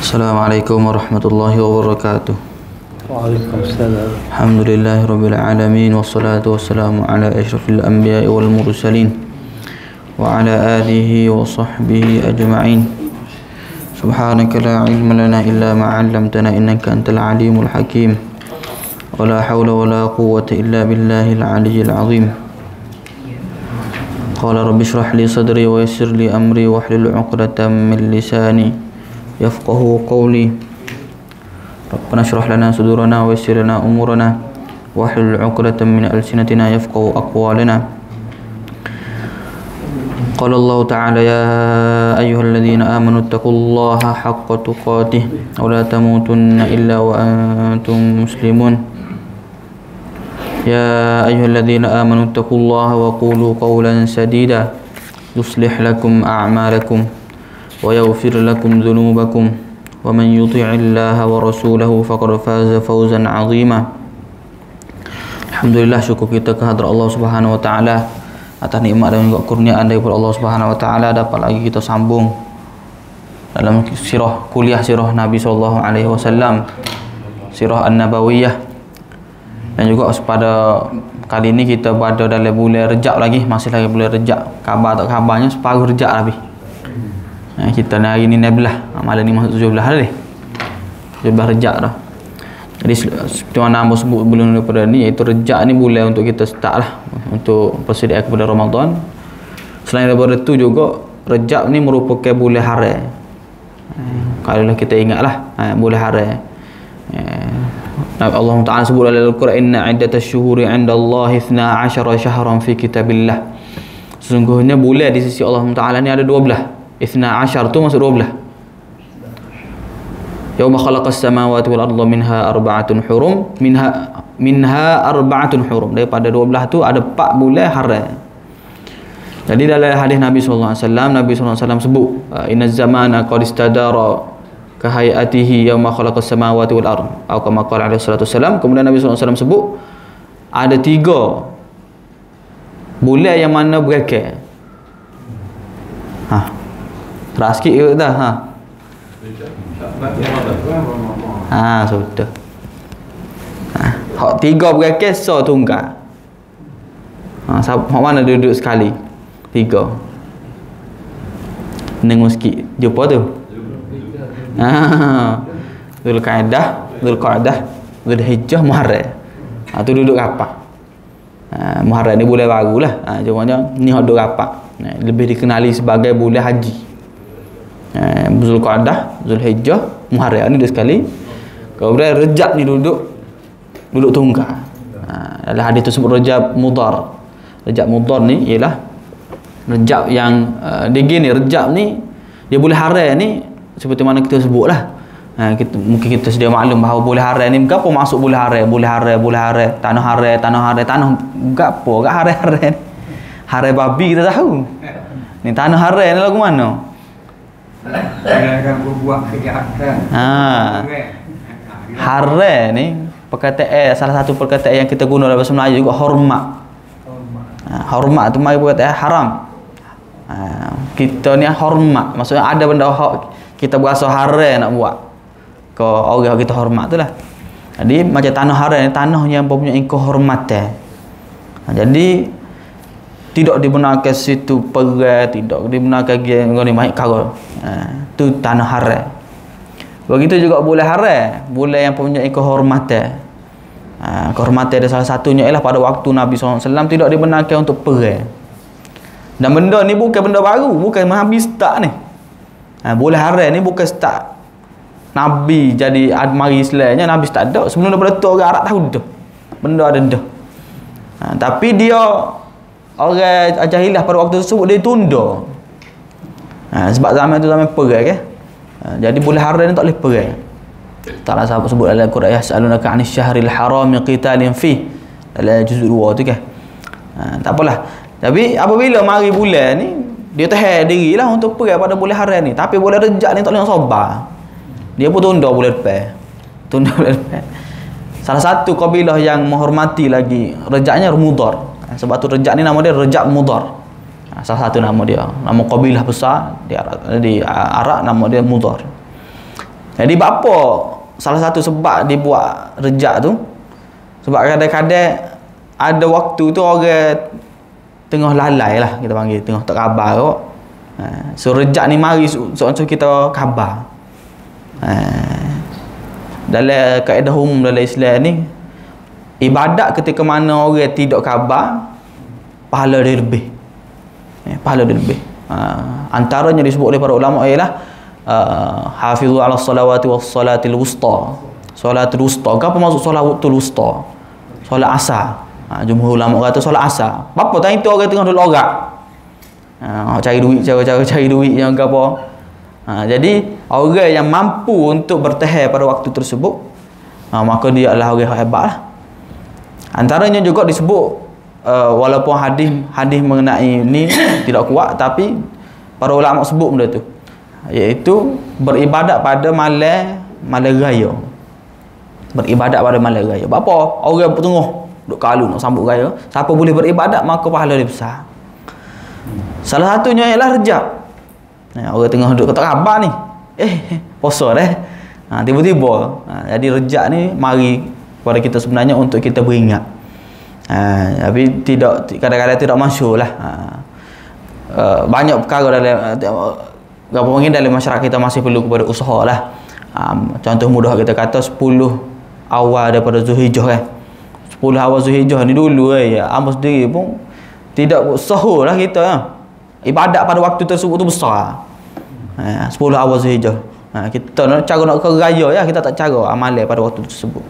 Assalamualaikum warahmatullahi wabarakatuh. Waalaikumsalam. Alhamdulillahirabbil alamin wassalatu wassalamu ala asyrafil anbiya'i wal mursalin wa ala alihi wa sahbihi ajma'in. Subhanaka la ilma lana illa ma 'allamtana innaka antal alimul hakim. Wa la hawla wa la quwwata illa billahil aliyyil azim. Qala rabbi shrah li sadri wa yassir li amri wahlul 'uqdatam min lisani yafqahu qawli. Rabbana shrah lana sudurana wa yassir lana umurana wahlul 'uqdatam min alsinatina yafqahu aqwalana. Qala Allah ta'ala ya ayyuhalladzina amanu taqullaha haqqa tuqatih wa la tamutunna illa wa antum muslimun. Ya ayyuhalladzina amanu taqullaha wa qulu qawlan sadida yuslih lakum a'malakum wa yaghfir lakum dhunubakum wa man yuti'illaha wa rasulahu faqad faza fawzan 'azima. Alhamdulillah, syukur kita kehadrat Allah Subhanahu wa taala atas nikmat dan juga kurniaan daripada Allah Subhanahu wa taala, dapat lagi kita sambung dalam kuliah sirah Nabi sallallahu alaihi wasallam, sirah An-Nabawiyah. Dan juga pada kali ini kita berada dalam bulan Rejab lagi, masih lagi bulan Rejab. Khabar tak khabarnya separuh Rejab lebih. Kita ni hari ni 16, malam ni masuk 17 dah ni. 17 Rejab dah. Jadi seperti mana Ambo sebut sebelum daripada ni, iaitu Rejab ni bulan untuk kita start lah, untuk persediaan kepada Ramadan. Selain daripada tu juga Rejab ni merupakan bulan haram. Kalau kita ingatlah bulan haram. Allah Ta'ala sebut dalam Al-Quran, inna iddatash syuhuri 'indallahi 12 syahran fi kitabillah. Sesungguhnya bulan di sisi Allah Ta'ala ni ada 12. 12 tu maksud 12. Yauma khalaqas samawati wal arda minha arba'atun hurum, minha arba'atun hurum. Daripada 12 tu ada 4 bulan haram. Jadi dalam hadis Nabi sallallahu alaihi wasallam, Nabi sallallahu alaihi wasallam sebut, inna zamana qad istadara ka hayatihi yauma khalaqas samawati wal ard, atau kama qala alaihi salatu wasallam. Kemudian Nabi sallallahu alaihi wasallam sebut ada 3 bulan yang mana berakhir. Keras sikit ke dah? Sudah. Hak 3 berakhir so tunggal. Hak mana duduk sekali? 3. Nengung sikit. Jumpa tu. Zulqa'dah, Zulhijjah, Muharram. Tu duduk rapat. Muharram ni bulan barulah. Cumanya ni hak duduk rapat. Lebih dikenali sebagai bulan haji. Zulqa'dah, Zulhijjah, Muharram ni duduk sekali. Kemudian Rejab ni duduk tunggal. Dalam hadis tersebut Rejab Mudhar. Rejab Mudhar ni ialah Rejab yang dia gini, Rejab ni dia bulan haram ni seperti mana kita sebutlah. Mungkin kita sedia maklum bahawa bulan haram ni gapo masuk bulan haram, tanah haram, gapo gak haram. Haram babi kita tahu. Ni tanah haram ni lagu mana? Akan berbuat kejahatan. Haram ni perkataan, salah satu perkataan yang kita guna dalam bahasa Melayu juga hormat. Hormat tu mari perkataan haram. Kita ni hormat, maksudnya ada benda kita berasa haram nak buat ke orang kita hormat tu lah. Jadi macam tanah haram ni, tanah yang mempunyai kehormatan. Jadi tidak dibenarkan situ perang, tidak dibenarkan geng ni baik kara. Tu tanah haram. Begitu juga bulan haram, bulan yang mempunyai kehormatan. Kehormatan ada salah satunya ialah pada waktu Nabi SAW tidak dibenarkan untuk perang. Dan benda ni bukan benda baru, bukan Nabi start ni. Bulan haram ni bukan start Nabi jadi mari Islamnya, Nabi start dah. Sebelum daripada tu orang Arab tahu dah. Benda ada dah. Tapi dia orang jahiliah pada waktu tersebut dia tunda. Sebab zaman tu zaman perang kan. Jadi bulan haram ni tak boleh perang. Ta'ala sahabat sebut dalam Al-Quran, yas'alunaka 'anil syahril haram qitalin fi, dalam juzuk 2 tu kan. Tak apalah. Tapi apabila mari bulan ni, dia tahan dirilah untuk perang pada bulan haram ni. Tapi bulan Rejab ni tak boleh sabar. Dia pun tunda bulan depan. Salah satu kabilah yang menghormati lagi Rejabnya Mudhar. Sebab tu Rejab ni nama dia Rejab Mudhar. Salah satu nama dia, nama kabilah besar di Arab nama dia Mudhar. Jadi apa salah satu sebab dibuat rejak tu? Sebab kadang-kadang ada waktu tu orang tengah lalai lah, kita panggil tengah tak khabar kok. So rejak ni mari so kita khabar. Dalam kaedah umum dalam Islam ni, ibadat ketika mana orang tidak khabar, pahala dia lebih. Pahala dia lebih. Antaranya disebut oleh para ulama ialah hafizu ala salawati was salatil wusta. Salatul wusta. Apa maksud salatul wusta? Solat asar. Jumhur ulama kata solat asar. Apa tadi tu orang tengah duduk lorak. Cari duit, cara-cara cari duit yang apa. Jadi orang yang mampu untuk bertahan pada waktu tersebut, maka dia adalah orang yang hebat lah. Antaranya juga disebut walaupun hadis mengenai ini tidak kuat, tapi para ulama sebut benda tu, iaitu beribadat pada malam raya. Beribadat pada malam raya. Apa? Orang bertengah duk kalu nak sambut raya, siapa boleh beribadat maka pahala dia besar. Salah satunya ialah rejab. Orang tengah duduk tak khabar ni, puasa dah. Tiba-tiba jadi rejab ni mari kepada kita sebenarnya untuk kita beringat. Tapi tidak, kadang-kadang tidak masyhur lah. Banyak perkara dalam mungkin dalam masyarakat kita masih perlu kepada usaha lah. Contoh mudah kita kata 10 awal daripada Zulhijjah kan. 10 awal Zulhijjah ni dulu Amos sendiri pun tidak sahur lah kita. Ibadat pada waktu tersebut tu besar. 10 awal Zulhijjah. Kita nak cara nak ke raya ya, kita tak cara amalan pada waktu tersebut.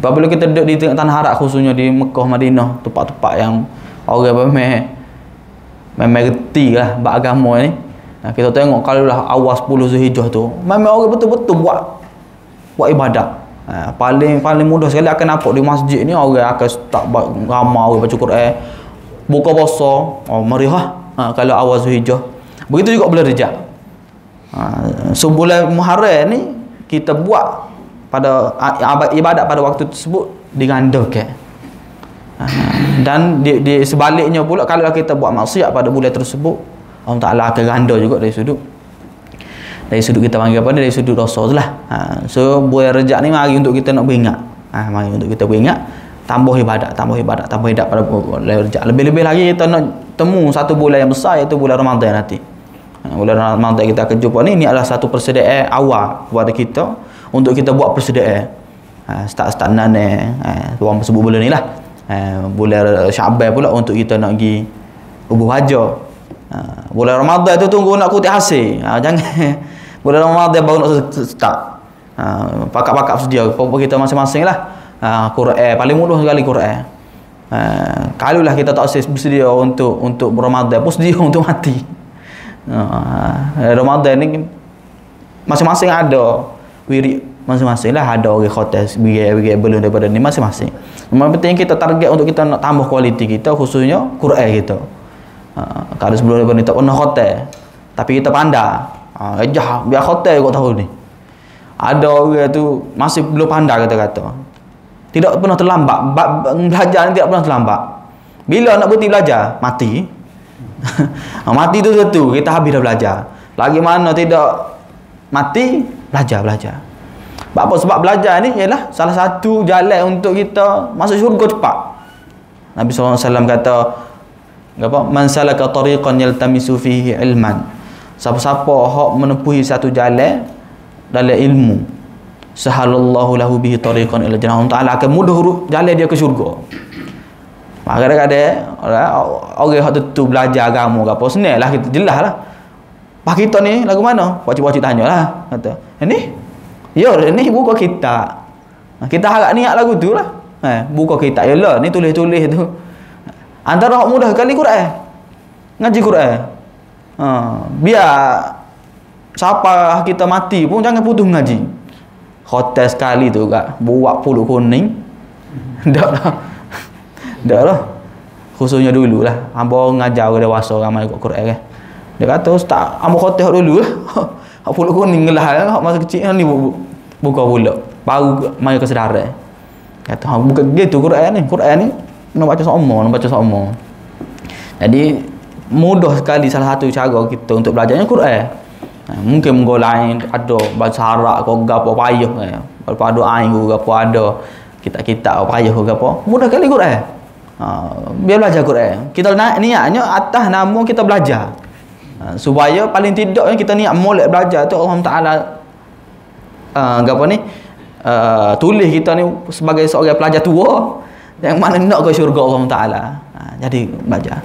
Apabila kita duduk di tanah Arab, khususnya di Mekah, Madinah, tempat-tempat yang orang memang reti lah bab agama ni. Kita tengok kalau lah awal 10 Zulhijjah tu, memang orang betul-betul buat ibadat. Paling mudah sekali akan nampak di masjid ni orang akan start ramai orang baca Quran, buka puasa, meriah kalau awal Zulhijjah. Begitu juga bulan Rejab. So bulan Muharram ni kita buat pada ibadat pada waktu tersebut digandakan. Dan di sebaliknya pula, kalau kita buat maksiat pada bulan tersebut, Allah Ta'ala akan ganda juga dari sudut kita panggil apa ni, dari sudut dosa tu lah. So bulan Rejab ni mari untuk kita nak beringat. Mari untuk kita beringat, tambah ibadat pada bulan Rejab. Lebih-lebih lagi kita nak temu satu bulan yang besar, iaitu bulan Ramadan nanti. Bulan Ramadan kita akan jumpa ni adalah satu persediaan awal kepada kita untuk kita buat persediaan. Start nane, orang sebut bulan ni lah. Bulan Syaban pula untuk kita nak pergi ubuh haja. Bulan Ramadan tu tunggu nak kutip hasil. Jangan bulan Ramadan baru nak start. Pakak-pakak sedia apa kita masing-masing lah. Quran paling mudah sekali Quran. Kalau lah kita tak bersedia untuk Ramadan, pun sedia untuk mati. Ramadan ni masing-masing ada wirid masing-masing lah, ada orang khotas bagi belum daripada ni masing-masing. Yang penting kita target untuk kita nak tambah kualiti kita, khususnya Quran kita. Kalau sebelum daripada ni tak pernah khotas, tapi kita pandai, biar khotas kot tahun ni. Ada orang tu masih belum pandai, kata-kata tidak pernah terlambat. Belajar ni tidak pernah terlambat. Bila nak berhenti belajar, mati. Mati tu satu, kita habis dah belajar. Lagi mana tidak mati, belajar. Apa sebab belajar ni ialah salah satu jalan untuk kita masuk syurga cepat. Nabi SAW kata apa? Man salaka tariqan yaltamisu fihi ilman. Siapa-siapa hak menempuhi satu jalan dalam ilmu, sahalallahu lahu bihi tariqan ila jannah. Allah Taala akan mudah jalan dia ke syurga. Kadang-kadang orang hak tu belajar agama ke apa, senang lah kita, jelas lah. Pak kita ni lagu mana? Pakcik-pakcik tanya lah, kata ini ya, ni buka kitab. Kita harap niat lagu tu lah. Buka kitab, yalah ni tulis-tulis tu. Antara hak mudah kali Quran, ngaji Quran. Biar siapa kita mati pun jangan putus ngaji. Hotel sekali tu kak, buat puluk kuning. Dah lah. Khususnya dulu lah, hamba ngajar orang dewasa ramai ikut Quran kan. Dia kata ustaz, hamba khotbah dulu lah. Hak puluk kuning lah, hak masa kecil ni buka puluk. Baru mai kesedaran. Kata hang bukan gitu Quran ni nak baca sama. Jadi mudah sekali salah satu cara kita untuk belajarnya Quran. Mungkin menggo lain ada bahasa Arab kau gapo payah lepas ada ain kau gapo ada kita payah kau gapo mudah kali Quran. Biar belajar Quran. Kita niatnya atas nama kita belajar. Supaya paling tidak kita niat molek belajar tu Allah Taala gapo ni tulis kita ni sebagai seorang pelajar tua yang mana nak ke syurga Allah Taala. Jadi belajar.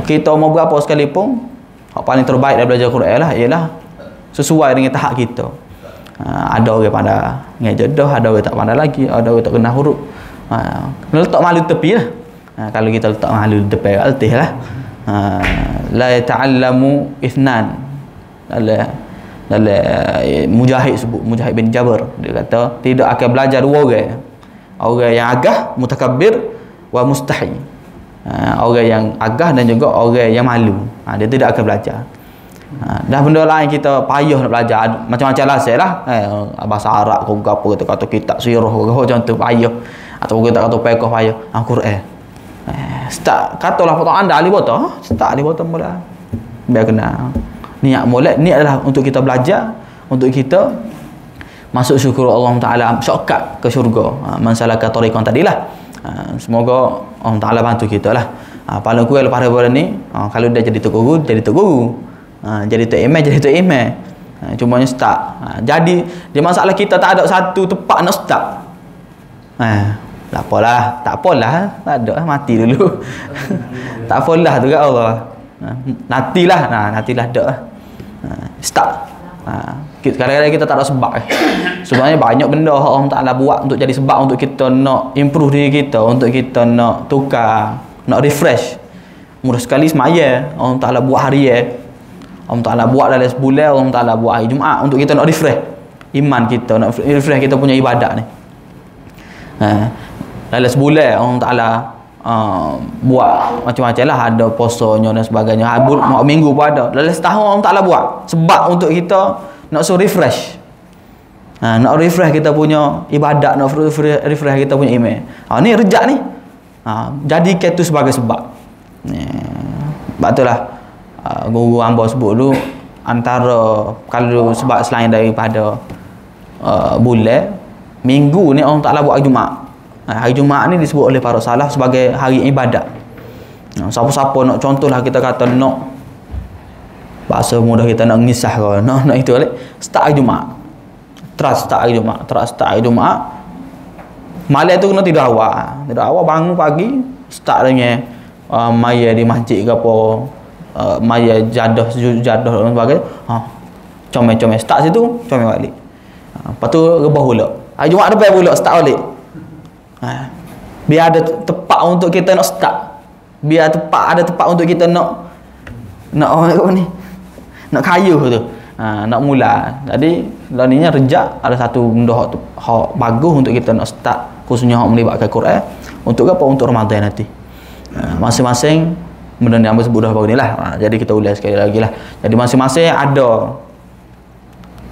Kita mau berapa sekalipun hak paling terbaik dalam belajar Quran lah ialah sesuai dengan tahap kita. Ada orang pandai ngejedah, ada orang tak pandai lagi, ada orang tak kenal huruf. Letak malu tepi lah. Kalau kita letak malu tepi altih lah. La yata'allamu ithnan. Dalam Mujahid sebut, Mujahid bin Jabir, dia kata tidak akan belajar dua orang. Orang yang agah, mutakabbir wa mustahi. Orang yang agah dan juga orang yang malu. Dia tidak akan belajar. Dah benda lain kita payah nak belajar macam-macam lah saya lah. Bahasa Arab kau apa kata kitab sirah kau contoh payah atau kita kata pekoh payah. Quran. Start katalah foto anda ahli foto, start ahli foto mula. Biar kena niat molek, ni adalah untuk kita belajar, untuk kita masuk syukur Allah Taala, shortcut ke syurga. Mansalaka tariqan tadilah. Semoga Allah Ta'ala bantu kita lah. Paling kurang lepas daripada ni, kalau dia jadi tok guru, jadi tok guru. Jadi tok email, jadi tok email. Cumanya start. Jadi dia masalah kita tak ada satu tempat nak start. Tak apalah, tak apalah, tak ada, mati dulu. Tak apalah tu kat Allah. Nantilah, nantilah dak. Start. Kadang-kadang kita tak ada sebab. Sebenarnya banyak benda Allah Ta'ala buat untuk jadi sebab untuk kita nak improve diri kita, untuk kita nak tukar, nak refresh. Mudah sekali semaya Allah Ta'ala buat hari Allah Ta'ala buat dalam sebulan, Allah Ta'ala buat hari Jumaat untuk kita nak refresh iman kita, nak refresh kita punya ibadat ni. Dalam sebulan Allah Ta'ala buat macam-macam lah, ada puasanya dan sebagainya. Minggu pun ada. Dalam setahun Allah Ta'ala buat sebab untuk kita nak refresh. Nak refresh kita punya ibadat, nak refresh kita punya iman. Ni rejak ni. Jadikan tu sebagai sebab. Sebab itulah guru hamba sebut dulu, antara kalau sebab selain daripada bulan, minggu ni Allah Ta'ala buat hari Jumaat. Hari Jumaat ni disebut oleh para salaf sebagai hari ibadat. Siapa-siapa nak contohlah kita kata nak bahasa mudah kita nak ngisah kau, nak itu balik, start hari Jumaat. Terus start hari Jumaat. Malam tu kena tidur awal. Tidur awal, bangun pagi, start dengan maya di masjid ke apa, maya jadah dan sebagainya. Comel-comel start situ, comel balik. Lepas tu rebah pula. Hari Jumaat depan pula start balik. Biar ada tempat untuk kita nak start. Biar ada tempat untuk kita nak apa ni? Nak kayuh tu. Nak mula. Jadi laninya rejak ada satu benda hak bagus untuk kita nak start, khususnya hak melibatkan Quran. Untuk apa? Untuk Ramadan nanti. Masing-masing benda yang sebut dah baru ni lah. Jadi kita ulas sekali lagi lah. Jadi masing-masing ada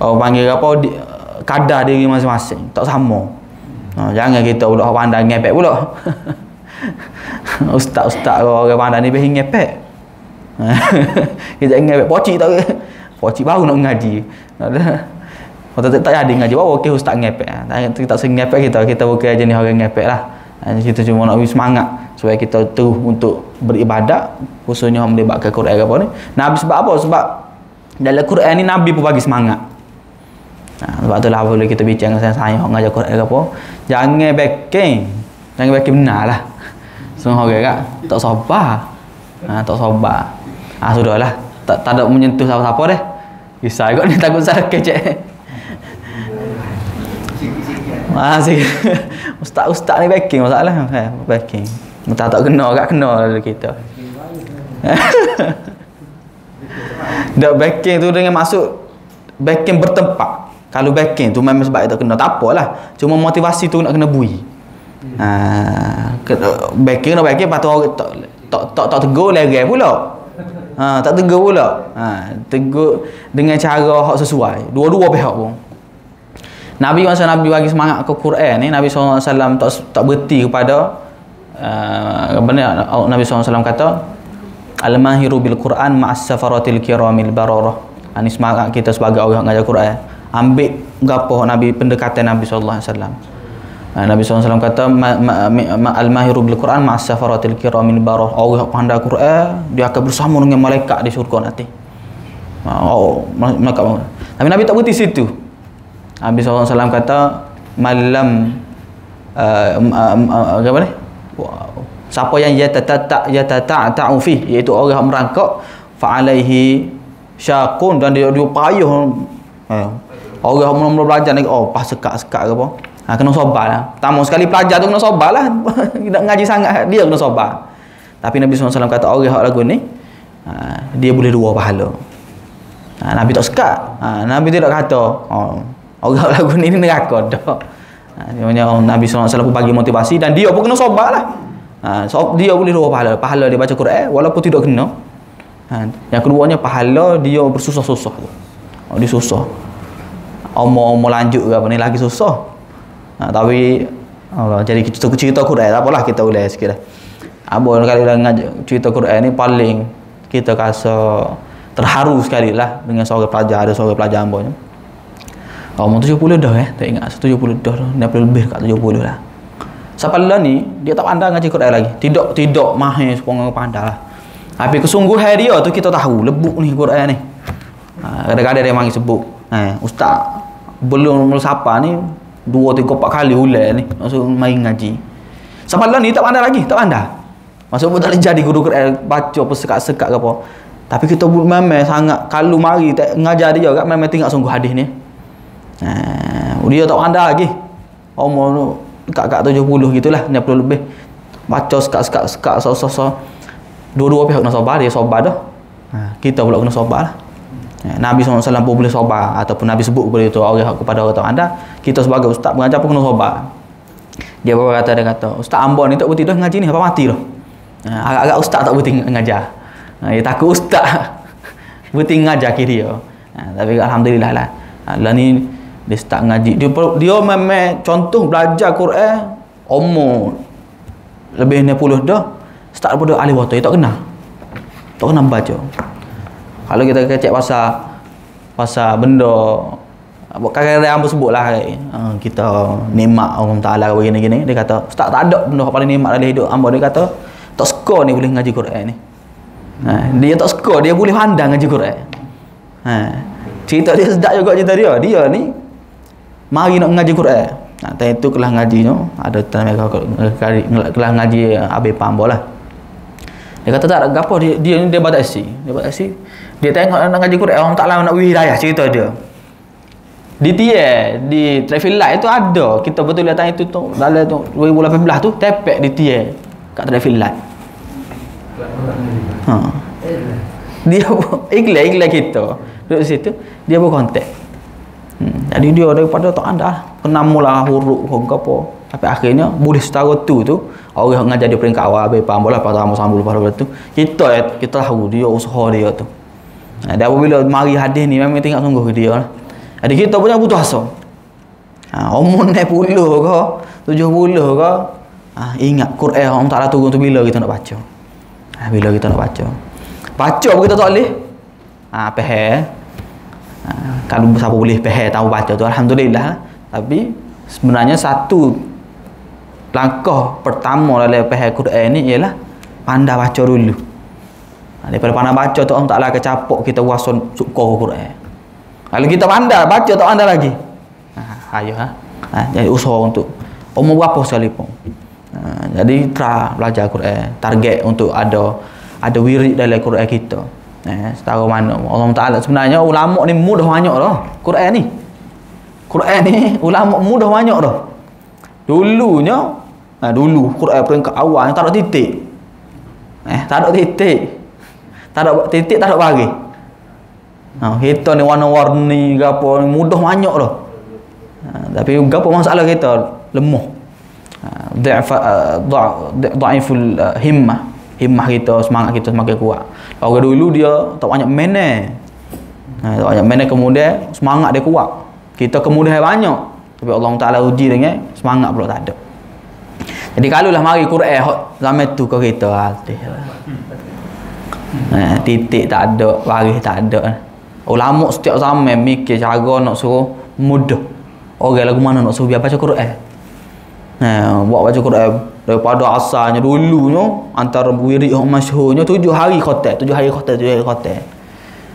orang panggil apa, kadar diri masing-masing. Tak sama. Jangan kita pula pandai ngepek pula. Ustaz-ustaz orang pandai ni behin ngepek. Kita ngepek pocik tak ke? Pocik baru nak ngaji. Kalau tak jadi ngaji baru okey ustaz ngepek. Tak sering ngepek kita bukan jenis orang ngepek lah. Kita cuma nak beri semangat supaya kita terus untuk beribadat, khususnya melibatkan Quran apa ni. Nabi sebab apa? Sebab dalam Quran ni Nabi pun bagi semangat. Sebab itulah boleh kita bincang dengan saya ngajar Quran ke apa, jangan backing benar lah. Semua orang kat tak sabar. Tak sabar. Sudahlah, tak ada menyentuh siapa-siapa dah. Kisah kot ni, takut saya kecek. Ustaz ni backing masalah. Backing. Tak kena kita. Dak backing tu dengan maksud backing bertempat. Kalau backing tu memang sebab tak kena, tak apalah. Cuma motivasi tu nak kena bui. Backing lepas tu orang tak tegur lagi pula. Tak tegur pula. Tegur dengan cara hak sesuai. Dua-dua pihak pun. Nabi masa Nabi bagi semangat ke Quran ni, Nabi SAW tak berhenti kepada Nabi SAW kata, al-mahiru bil Quran ma'as safaratil kiramil bararah Ini semangat kita sebagai orang ngajar Quran. Ambil gapo Nabi, pendekatan Nabi sallallahu alaihi wasallam. Nabi SAW kata al-mahiru bil Quran ma'as safaratil kiramin barah. Orang yang pandai Quran dia akan bersama dengan malaikat di syurga nanti. Malaikat. Tapi Nabi tak berhenti situ. Nabi SAW kata malam apa ni? Siapa yang yatata'u fi, iaitu orang yang merangkak fa alaihi syaqun, dan dia payah. Orang yang mula-mula belajar ni pas sekat-sekat ke apa? Kena sabar lah. Pertama sekali pelajar tu kena sabar lah. Tidak ngaji sangat, dia kena sabar. Tapi Nabi SAW kata orang yang lagu ni dia boleh 2 pahala. Nabi tak sekat. Nabi tidak kata orang yang lagu ni neraka dah. Nabi SAW pun bagi motivasi, dan dia pun kena sabar lah. Dia boleh 2 pahala. Pahala dia baca Quran walaupun tidak kena. Yang keduanya pahala dia bersusah-susah tu. Dia susah. Mau lanjut ke apa ni lagi susah. Tapi jadi cerita Quran tak apalah, kita boleh sikit dah. Abang kali dah cerita Quran ni paling kita rasa terharu sekali lah dengan seorang pelajar, ada seorang pelajar abang ni. Umur 70 dah tak ingat 70 dah, 60 lebih kat 70 lah. Sampai lah ni dia tak pandai ngaji Quran lagi. Tidak mahir sepongong pandai lah. Tapi kesungguhan dia tu kita tahu lebuk ni Quran ni. Kadang-kadang dia mari sebut, ustaz belum sapa ni 2, 3, 4 kali ulang ni masuk main ngaji. Sampai lah ni tak pandai lagi, tak pandai. Maksud pun tak boleh jadi guru Quran baca apa sekat-sekat ke apa. Tapi kita memang sangat kalau mari tak ngajar dia kan memang tengok sungguh hadis ni. Dia tak pandai lagi. Umur dekat 70 gitulah, 60 lebih. Baca sekat-sekat so. Dua-dua pihak kena sabar, dia sabar dah. Kita pula kena sabar lah. Nabi SAW pun boleh sabar, ataupun Nabi sebut kepada itu orang kepada orang tak anda. Kita sebagai ustaz pengajar pun kena sabar. Dia kata ustaz Ambon ni tak berhenti dah ngaji ni apa mati dah. Agak-agak ustaz tak berhenti ngajar. Dia takut ustaz berhenti ngajar ke dia. Tapi alhamdulillah lah. Lah ni dia start ngaji. Dia memang contoh belajar Quran umur lebih 60 dah. Start daripada alif wa ta, tak kenal. Tak kenal baca. Kalau kita kecek pasal benda kadang-kadang hamba sebutlah kita nikmat Allah Taala begini-gini, dia kata ustaz tak ada benda paling nikmat dalam hidup hamba. Dia kata tak suka ni boleh ngaji Quran ni. Dia tak suka, dia boleh pandang ngaji Quran. Cerita dia sedap juga cerita dia. Dia ni mari nak ngaji Quran. Time tu kelas ngajinya ada kelas ngaji Abi Pambo lah. Dia kata tak ada apa, dia baca isi. Dia tengok nak ngaji Quran, orang tak lama nak hidayah cerita dia. Di traffic light tu ada. Kita betul datang itu tu dalam tu 2018 tu tepek di tier kat traffic light. Dia iklan kita. Duduk situ, dia berkontak. Jadi dia daripada tak ada kena mula huruf ke apa. Tapi akhirnya boleh setara tu orang ngajar dia peringkat awal habis faham bola pada sambul pada tu. Kita tahu dia usaha dia tu. Dan apabila mari hadis ni memang tengok sungguh dia lah. Jadi kita punya butuh asa. Umur 60 ke 70 ke ingat Quran orang tak tunggu tu bila kita nak baca. Bila kita nak baca. Baca pun kita tak boleh. Faham. Kalau siapa boleh faham tahu baca tu alhamdulillah. Tapi sebenarnya satu langkah pertama dalam faham Quran ni ialah pandai baca dulu. Daripada pandai baca tu orang taklah kecapok kita wason suka Quran. Kalau kita pandai baca tak pandai lagi. Jadi usaha untuk umur berapa sekalipun. Jadi try belajar Quran. Target untuk ada wirid dalam Quran kita. Setara mana Allah Taala sebenarnya ulama ni mudah banyak dah. Quran ni ulama mudah banyak dah. Dulu Quran peringkat awal tak ada titik. Tak ada titik, tak ada bagi. Kita ni warna-warni ke apa mudah banyak dah. Tapi apa masalah kita lemah. Dhaiful himmah kita, semangat kita semakin kuat. Orang dulu dia tak banyak mana. Tak banyak mana kemudian semangat dia kuat. Kita kemudian banyak. Tapi Allah Taala uji dengan semangat pula tak ada. Jadi kalaulah mari Quran zaman tu kau kita titik tak ada, baris tak ada. Ulama setiap zaman mikir cara nak suruh mudah orang lagu mana nak suruh biar baca Quran. Buat baca Quran daripada asalnya dulunya antara wirid yang masyhurnya 7 hari khatam.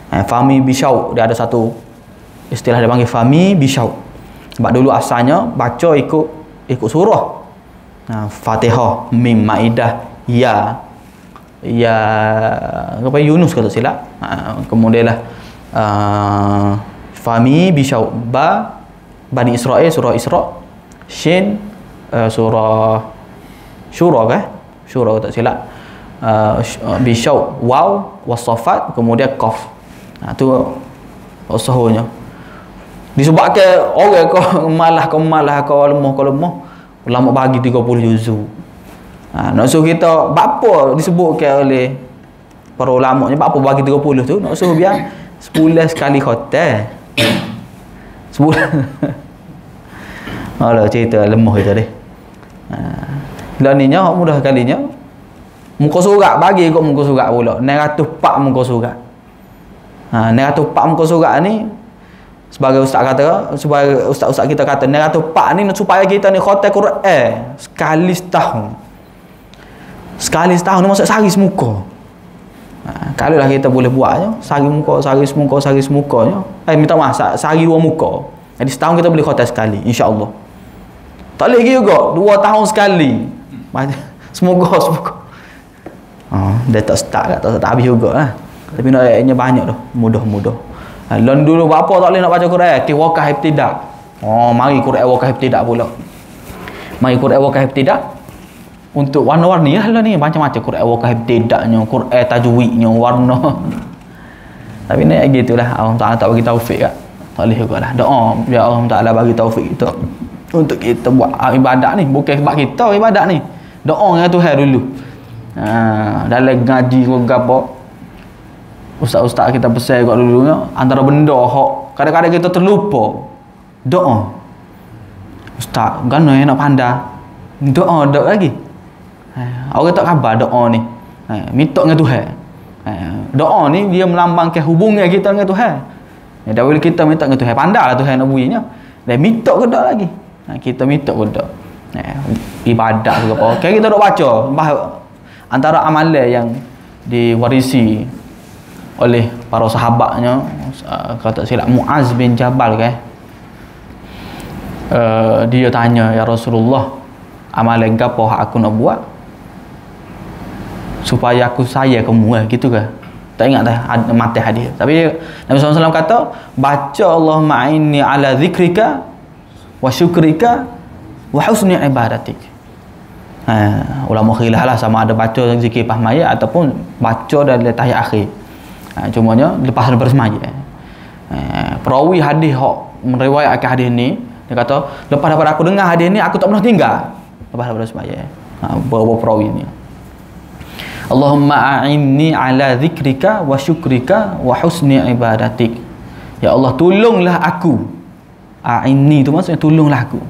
Fahmi Bisyauk, dia ada satu istilah dia panggil Fahmi Bisyauk. Sebab dulu asalnya baca ikut surah. Fatihah, Mim, Maidah, Ya apa Yunus kalau tak silap. Kemudianlah Fahmi Bisyauk, Ba Bani Israel surah Isra, Shin surah Syura Syura tak silap. Bisyauk, Waw, Wasafat, kemudian Qaf. Tu usahunya. Disebabkan orang kau malah kau lemah, ulama bagi 30 juzuk. Nak suruh kita apa disebutkan oleh para ulama ni apa bagi 30 tu, nak suruh biar 10 sekali khatam. 10. Alah cerita lemah itu deh. Laninya mudah kalinya muka surat bagi ikut muka surat pula 904 muka surat. 904 muka surat ni sebagai ustaz kita kata 904 ni supaya kita ni khatam Quran sekali setahun ni maksud sehari semuka. Kalau lah kita boleh buatnya sehari semukanya minta maaf sehari 2 muka, jadi setahun kita boleh khatam sekali insya-Allah. Tak boleh juga 2 tahun sekali semoga dia tak start tak habis jugalah. Tapi nak ayatnya banyak dah, mudah. Lon dulu bapa tak boleh nak baca Quran, ke wakaf ibtidak. Mari Quran wakaf ibtidak pula. Mari Quran wakaf ibtidak untuk warna-warni lah ni, macam-macam Quran wakaf ibtidaknya, Quran tajwidnya, warna. Tapi ni gitulah, Allah Taala tak bagi taufik kat. Tak boleh jugalah. Doa biar Allah Taala bagi taufik kita untuk kita buat ibadat ni, bukan sebab kita ibadat ni. Doa dengan Tuhan dulu. Dalam ngaji ke apa, ustaz-ustaz kita pesan kat dulunya, antara benda hak kadang-kadang kita terlupa doa. Ustaz gana nak pandai doa lagi. Orang tak khabar doa ni. Minta dengan Tuhan. Doa ni dia melambangkan hubungan kita dengan Tuhan. Dah bila kita minta dengan Tuhan, pandailah Tuhan nak berinya. Dan minta ke dak lagi. Kita minta ke dak. Ibadat ke apa. Kan kita dok baca antara amalan yang diwarisi oleh para sahabatnya, kalau tak silap Muaz bin Jabal dia tanya, ya Rasulullah, amalan apa aku nak buat supaya aku sayang kamu gitu ke? Tak ingat dah mati hadis. Tapi Nabi SAW kata, baca Allahumma inni ala zikrika wa syukrika wa husni ibadatik. Ulama khilaf lah sama ada baca zikir pas mayat ataupun baca dalam tahiyat akhir. Cumanya lepas daripada semaya. Perawi hadis hak meriwayatkan hadis ni, dia kata lepas daripada aku dengar hadis ni aku tak pernah tinggal lepas daripada semaya. Bawa perawi ni. Allahumma a'inni ala zikrika wa syukrika wa husni ibadatik. Ya Allah, tolonglah aku. A'inni tu maksudnya tolonglah aku.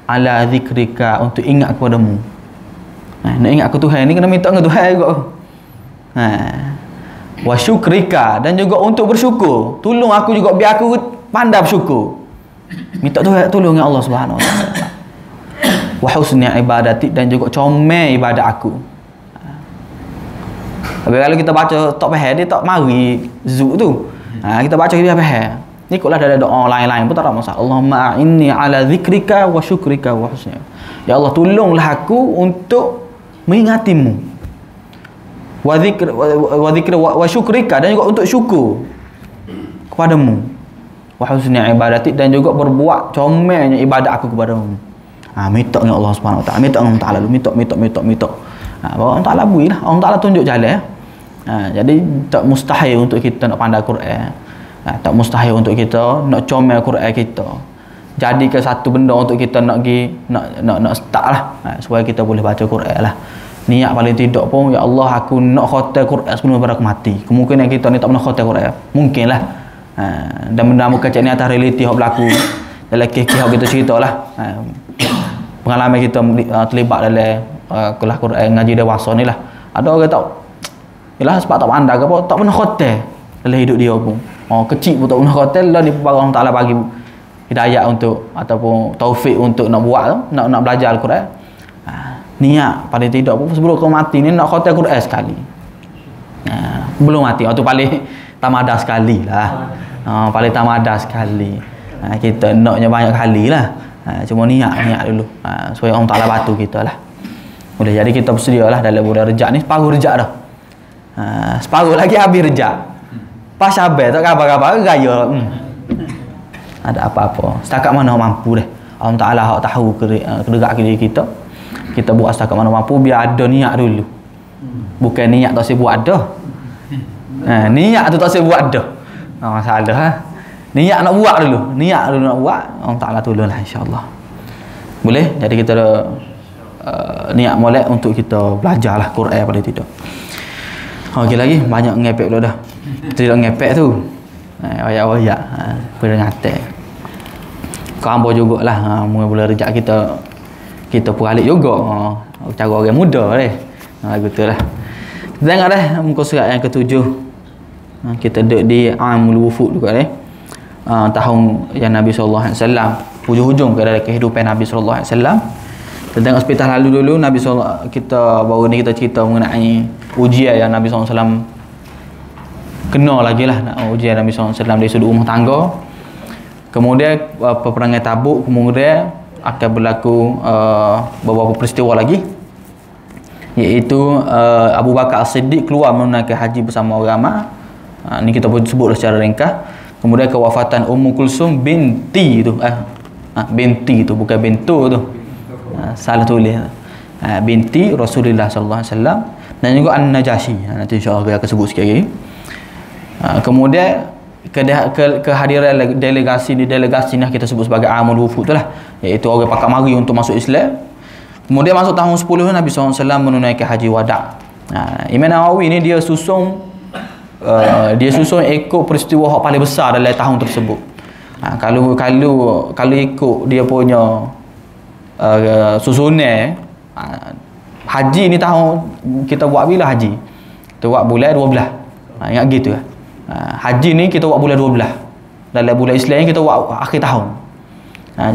Ala zikrika, untuk ingat kepadamu. Nak ingat aku Tuhan ni kena minta dengan Tuhan juga. Wa syukrika, dan juga untuk bersyukur. Tolong aku juga biar aku pandai bersyukur. Minta Tuhan tolong dengan Allah Subhanahu Wa Taala. Wa husni ibadatik, dan juga comel ibadat aku. Tapi kalau kita baca tak faham, dia tak mari zuk tu. Kita baca dia faham. Ikutlah ada doa lain-lain pun tak ada masalah. Allahumma inni ala zikrika wa syukrika wa husni. Ya Allah, tolonglah aku untuk mengingatimu. Wa zikra wa syukrika, dan juga untuk syukur kepadamu. Wa husni ibadatik, dan juga berbuat comelnya ibadat aku kepadamu. Minta dengan Allah Subhanahu Wa Taala, minta dengan Allah Taala, minta. Allah Taala builah, Allah Taala tunjuk jalan. Jadi tak mustahil untuk kita nak pandai Quran. Tak mustahil untuk kita nak comel Quran kita. Jadikan satu benda untuk kita nak start lah, supaya kita boleh baca Quran lah. Niat paling tidak pun, ya Allah, aku nak khatam Quran sebelum aku mati. Kemungkinan kita ni tak pernah khatam Quran, mungkinlah. Dan benda muka cak ni atas realiti yang berlaku dalam kisah kita cerita lah. Pengalaman kita terlibat dalam kelas Quran ngaji dewasa ni lah. Ada orang tak, ialah sebab tak pandai ke apa, tak pernah khatam dalam hidup dia pun. kecil pun tak guna hotel lah ni Allah Taala bagi hidayah untuk ataupun taufik untuk nak buat tu, nak belajar Al-Quran. Niat paling tidak pun sebelum kau mati ni nak khatam Quran sekali. Belum mati tu paling tamadah sekali lah. Paling tamadah sekali. Kita naknya banyak kali lah. Cuma niat dulu. Supaya Allah Taala bantu kita lah. Boleh, jadi kita bersedia lah dalam bulan Rejab ni, separuh Rejab dah. Separuh lagi habis Rejab. Pas habis tak khabar-khabar gaya. Ada apa-apa. Setakat mana mampu dah. Allah Taala hak tahu kedekat diri kita. Kita buat setakat mana mampu, biar ada niat dulu. Bukan niat tak saya buat dah. Niat tu tak saya buat dah. Masalah ha. Niat nak buat dulu. Niat dulu nak buat. Allah Taala tolonglah insya-Allah. Boleh? Jadi kita niat molek untuk kita belajarlah Quran pada tidak. Okey lagi banyak ngepek dulu dah. Tidak ngepek tu. Ayat-ayat peringatan. Kau ambo jugalah mula bulan Rejab kita peralik juga. Cara orang muda deh. Betul lah. Kita tengok dah muka surat yang ke-7. Kita duduk di Amul Wufud juga deh. Tahun yang Nabi sallallahu alaihi wasallam hujung-hujung kepada kehidupan Nabi sallallahu alaihi wasallam. Kita tengok sepatah lalu dulu Nabi sallallahu kita baru ni kita cerita mengenai ujian yang Nabi sallallahu alaihi wasallam kena lagi lah ujian Nabi sallallahu alaihi wasallam dari sudut rumah tangga. Kemudian peperangan Tabuk, kemudian akan berlaku beberapa peristiwa lagi, iaitu Abu Bakar As-Siddiq keluar menunaikan haji bersama orang ramai. Ni kita pun sebut secara ringkas. Kemudian kewafatan Ummu Kulsum binti tu binti tu bukan bintu tu, salah tulis. Binti Rasulullah sallallahu alaihi wasallam, dan juga An-Najasyi. Nanti insya-Allah saya akan sebut sikit lagi. Kemudian kehadiran delegasi ni kita sebut sebagai Amul Wufud tu lah, iaitu orang pakar mari untuk masuk Islam. Kemudian masuk tahun 10 Nabi SAW menunaikan haji wada'. Imam Nawawi ni dia susun ikut peristiwa yang paling besar dalam tahun tersebut. Kalau ikut dia punya susunan haji ni tahun kita buat bila haji? Kita buat bulan 12. Ingat gitu lah. Haji ni kita buat bulan 12. Dalam bulan Islam kita buat akhir tahun.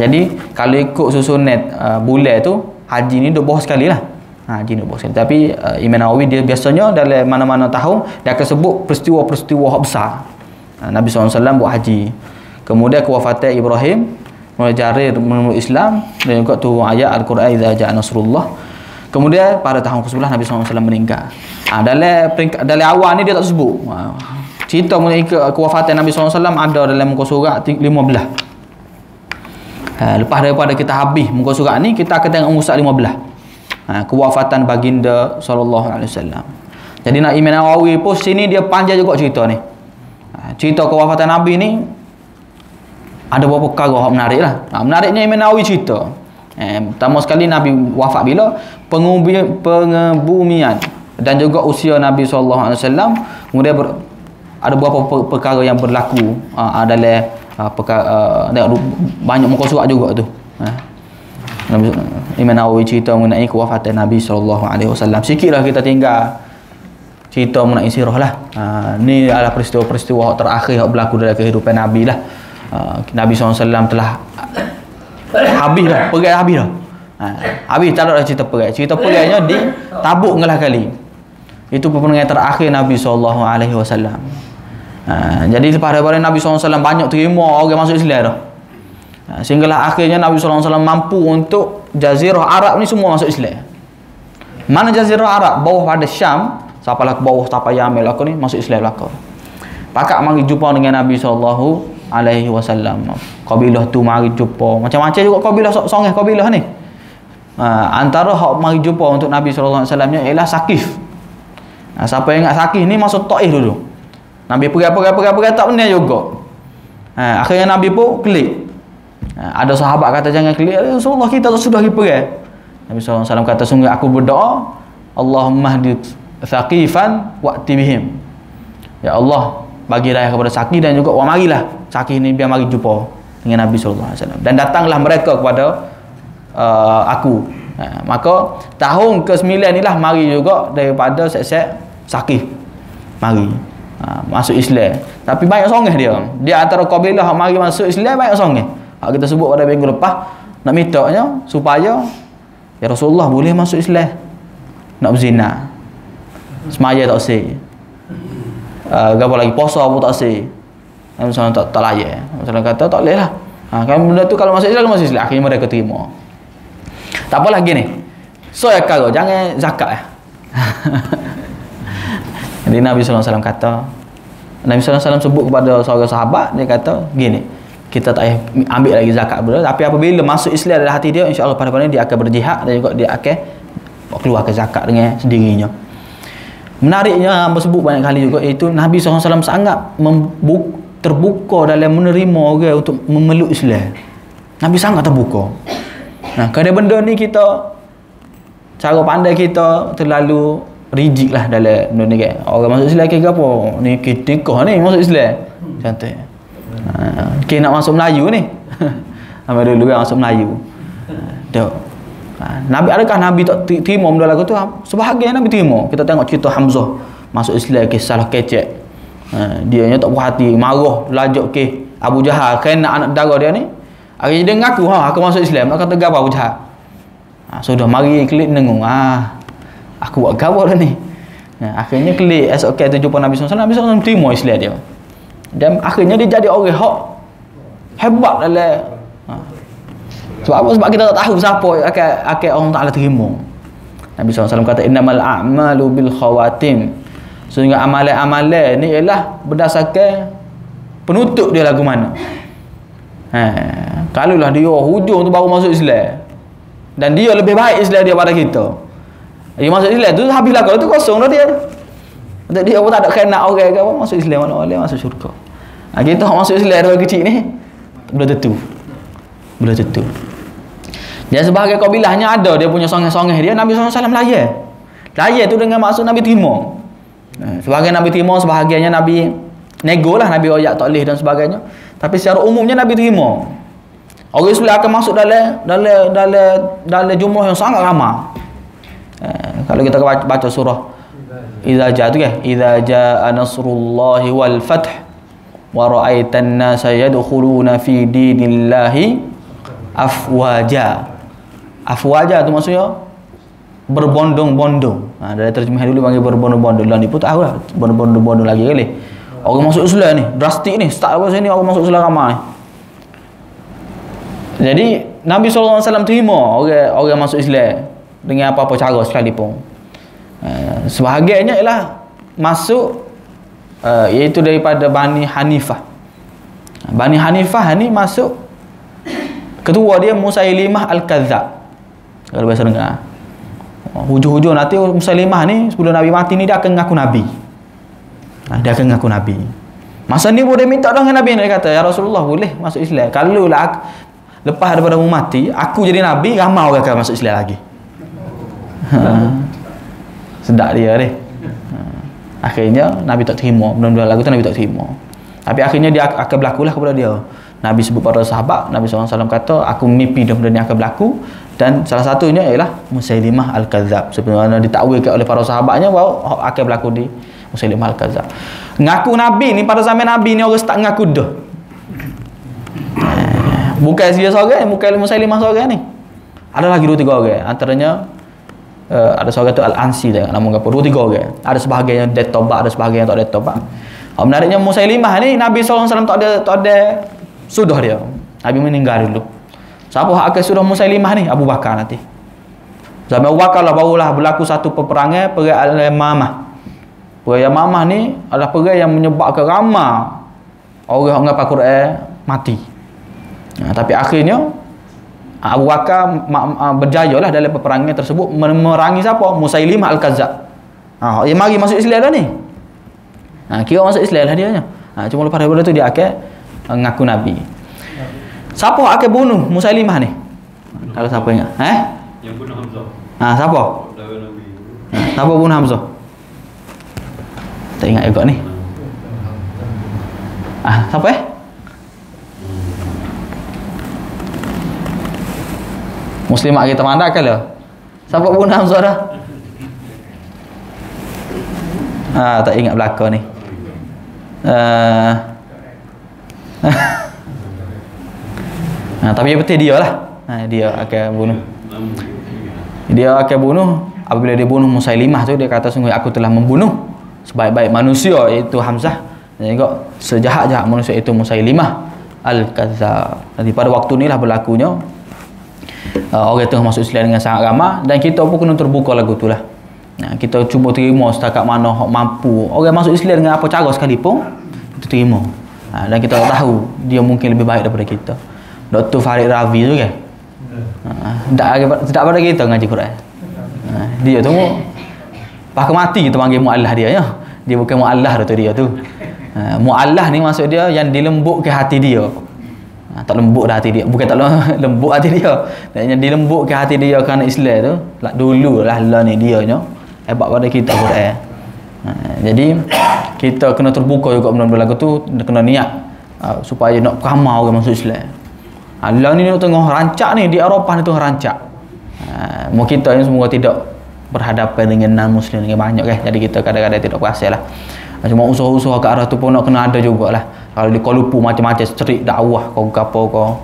Jadi kalau ikut susunan bulan tu, haji ni duk bawah sekali lah. Haji duk bawah sekali. Tapi Imam Nawawi dia biasanya dalam mana-mana tahun dia akan sebut peristiwa-peristiwa besar. Nabi SAW buat haji. Kemudian kewafatan Ibrahim, mulai Jarir memeluk Islam, dan juga turun ayat Al-Quran idza ja'a nasrullah. Kemudian pada tahun ke-11 Nabi SAW meninggal. Dalam awal ni dia tak sebut. Cerita mengenai kewafatan Nabi SAW ada dalam muka surat 15. Lepas daripada kita habis muka surat ni, kita akan tengok muka surat 15. Kewafatan baginda sallallahu alaihi wasallam. Jadi nak Imam Nawawi pun sini dia panjang juga cerita ni. Cerita kewafatan Nabi ni ada beberapa perkara yang menarik lah. Menariknya Imam Nawawi cerita. Pertama sekali Nabi wafat bila? Pengebumian dan juga usia Nabi sallallahu alaihi wasallam. Kemudian ada beberapa perkara yang berlaku dalam banyak muka surat juga tu. Imam Nawawi cerita mengenai kewafatan Nabi sallallahu alaihi wasallam. Sikitlah kita tinggal cerita mengenai sirah lah. Ni adalah peristiwa-peristiwa terakhir yang berlaku dalam kehidupan Nabi lah. Nabi SAW telah habis dah, perang habis dah. Habis tak ada cerita perang. Cerita perangnya di Tabuk ngelah kali. Itu peperangan terakhir Nabi SAW. Jadi lepas daripada Nabi SAW banyak terima orang masuk Islam dah. Sehinggalah akhirnya Nabi SAW mampu untuk Jazirah Arab ni semua masuk Islam. Mana Jazirah Arab? Bawah pada Syam, sapalah ke bawah tapak Yaman aku ni masuk Islam belaka. Pakak mari jumpa dengan Nabi SAW alaihi wasallam. Kabilah tu mari jumpa. Macam-macam juga kabilah songeh kabilah ni. Antara hak mari jumpa untuk Nabi sallallahu alaihi wasallam ialah Saqif. Siapa yang ingat Saqif ni masuk Taif dulu. Nabi pergi tak benar juga. Akhirnya Nabi pun klik. Ada sahabat kata jangan klik. Rasulullah kita tak sudah pergi perang. Nabi sallallahu alaihi wasallam kata sungguh aku berdoa, Allahumma hdi Saqifan wa'ti bihim. Ya Allah, bagi raya kepada Saqif dan juga marilah Saqif ni biar mari jumpa dengan Nabi sallallahu alaihi wasallam. Dan datanglah mereka kepada aku. Maka tahun ke-9 inilah mari juga daripada set-set Saqif mari masuk Islam. Tapi banyak songeh dia. Dia antara kabilah hak mari masuk Islam banyak songeh. Hak kita sebut pada minggu lepas nak mintanya supaya ya Rasulullah boleh masuk Islam. Nak berzina. Semaya tak sah. Apa lagi puasa pun tak sah. Misalnya tak layak. Misalnya kata tak boleh lah. Kan benda tu kalau masuk Islam akhirnya mereka terima. Tak apalah gini. So ya kau jangan zakat ya. Jadi Nabi SAW kata, Nabi SAW sebut kepada seorang sahabat, dia kata gini, kita tak payah ambil lagi zakat benda, tapi apabila masuk Islam dalam hati dia, insya-Allah pada-pada dia akan berjihad dan juga dia akan keluarkan zakat dengan sendirinya. Menariknya hamba sebut banyak kali juga, iaitu Nabi SAW sangat terbuka dalam menerima orang untuk memeluk Islam. Nabi sangat terbuka. Nah, kadang benda ni kita cara pandai kita terlalu rigid lah dalam benda ni kan. Orang masuk Islam ke apa? Ni nikah ni masuk Islam. Contoh. Nak masuk Melayu ni. Nama dulu kan masuk Melayu. Tengok. Nabi, adakah Nabi tak terima benda lagu tu? Sebahagian Nabi terima. Kita tengok cerita Hamzah masuk Islam ke salah kecek. Dia nya tak puas hati, marah, lajak ke Abu Jahal kena anak dara dia ni. Akhirnya dia ngaku, aku masuk Islam. Nak kata gapo Abu Jahal. Sudah mari klik nengung. Aku buat gapo dah ni. Akhirnya klik esok tu jumpa Nabi SAW. Nabi SAW terima Islam dia. Dan akhirnya dia jadi orang hak hebat dalam sebab apa? Sebab kita tak tahu siapa akan Allah Ta'ala terima. Nabi SAW kata innamal a'malu bil khawatim. Sehingga amalan-amalan ni ialah berdasarkan penutup dia lagu mana. Kalaulah dia hujung tu baru masuk Islam dan dia lebih baik Islam dia pada kita, dia masuk Islam tu habislah kalau tu kosong dah dia. Untuk dia pun tak ada kena orang ke apa masuk Islam mana masuk syurga. Kita masuk Islam dari kecil ni belum tentu. Dan sebahagian kabilahnya ada dia punya songeh-songeh dia, Nabi SAW layan tu dengan maksud Nabi terima. Sebahagian Nabi terima, sebahagiannya Nabi nego lah, Nabi royak tak boleh dan sebagainya. Tapi secara umumnya Nabi terima. Orang Islam akan masuk dalam jumlah yang sangat ramai. Kalau kita baca surah Idza jaa tu kan, Idza jaa nasrullahi wal fath wa ra'aitan nasa yadkhuluna fi dinillahi afwaja. Afwaja tu maksudnya berbondong-bondong. Dari terjemahan dulu panggil berbondong-bondong. Lah ni pun tahu lah berbondong-bondong lagi kali. Orang masuk Islam ni drastik ni, start apa sini orang masuk Islam ramai. Jadi Nabi SAW terima orang masuk Islam dengan apa-apa cara sekalipun. Sebahagiannya ialah masuk iaitu daripada Bani Hanifah. Bani Hanifah ni masuk, ketua dia Musailimah Al-Kadzab. Kalau biasa dengar. Hujung-hujung nanti Musailimah ni sebelum Nabi mati ni dia akan ngaku Nabi. Dia akan ngaku Nabi. Masa ni boleh minta dengan Nabi, dia kata, ya Rasulullah boleh masuk Islam. Kalau lah lepas daripada mu mati, aku jadi Nabi, ramai orang akan masuk Islam lagi. Sedap dia ni. Akhirnya Nabi tak terima. Benda-benda lagu tu Nabi tak terima. Tapi akhirnya dia akan berlakulah kepada dia. Nabi sebut pada sahabat, Nabi SAW kata, aku mimpi benda ni akan berlaku. Dan salah satunya ialah Musailimah Al-Kadzab. Sebenarnya ditakwilkan oleh para sahabatnya bahawa akan berlaku di Musailimah Al-Kadzab. Ngaku Nabi ni pada zaman Nabi ni orang start ngaku dah. Bukan dia seorang, bukan Musailimah seorang ni. Ada lagi 2-3 orang. Antaranya ada seorang tu Al-Ansi dah nama apa 2-3 orang. Ada sebahagian yang dia tobat, ada sebahagian yang tak ada tobat. Menariknya Musailimah ni Nabi SAW tak ada sudah dia. Nabi meninggal dulu. Siapa hak akan sudah Musailimah ni? Abu Bakar nanti. Zaman Abu Bakar lah barulah berlaku satu peperangan perang Al-Yamamah. Perang Yamamah ni adalah perang yang menyebabkan ramai orang menghafal Quran mati. Tapi akhirnya Abu Bakar berjayalah dalam peperangan tersebut memerangi siapa? Musailimah Al-Kadzab. Dia mari masuk Islam dah ni. Kira masuk Islam lah dia nya. Cuma lepas daripada tu dia akan ngaku Nabi. Siapa akan bunuh Musailimah ni? Kalau siapa ingat? Yang bunuh Hamzah. Siapa? Siapa bunuh Hamzah? Tak ingat juga ni. Siapa Muslimat kita mandang ke lah. Siapa bunuh Hamzah dah? Tak ingat belakang ni. Tapi yang penting dia lah. Dia akan bunuh. Dia akan bunuh. Apabila dia bunuh Musailimah tu, dia kata sungguh aku telah membunuh sebaik-baik manusia, iaitu Hamzah. Dan juga sejahat-jahat manusia itu Musailimah Al-Kadzdzab. Jadi pada waktu ni lah berlakunya orang tengah masuk Islam dengan sangat ramai, dan kita pun kena terbuka lagu tu lah. Kita cuba terima setakat mana mampu. Orang masuk Islam dengan apa cara sekalipun, kita terima. Dan kita tahu dia mungkin lebih baik daripada kita. Dr. Farid Ravi tu kan, tidak pada kita ngaji Quran. Dia tu pakai mati kita panggil mu'allah dia ya. Dia bukan mu'allah tu dia tu. Mu'allah ni maksud dia yang dilembutkan hati dia. Tak lembut dah hati dia. Bukan tak lembut hati dia. Yang dilembutkan hati dia kerana Islam tu. Dulu lah ni dia nya. Hebat pada kita Quran. Jadi kita kena terbuka juga benda-benda lagu tu, kena niat supaya nak ramai orang masuk Islam. Allah ni tengah rancak ni di Eropah ni tengah rancak. Mau kita ni semoga tidak berhadapan dengan non-Muslim dengan banyak kan. Jadi kita kadang-kadang tidak puas lah. Cuma usaha-usaha ke arah tu pun nak kena ada jugalah. Kalau di Kuala Lumpur macam-macam street dakwah kau apa kau.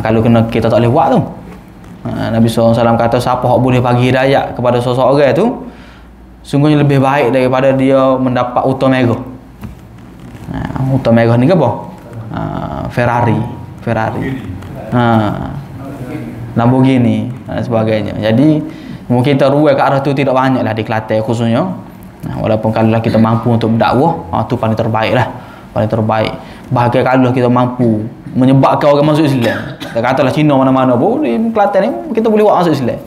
Kalau kena kita tak boleh buat tu. Nabi SAW kata siapa yang boleh bagi hidayah kepada seseorang tu, sungguhnya lebih baik daripada dia mendapat unta merah. Unta merah ni ke apa? Ferrari. Lamborghini dan sebagainya. Jadi mungkin kita ruai ke arah tu tidak banyak lah di Kelantan khususnya. Walaupun kalau kita mampu untuk berdakwah, tu paling terbaik lah. Paling terbaik. Bahagia kalau kita mampu menyebabkan orang masuk Islam. Kita katalah Cina mana-mana pun di Kelantan ni kita boleh buat masuk Islam.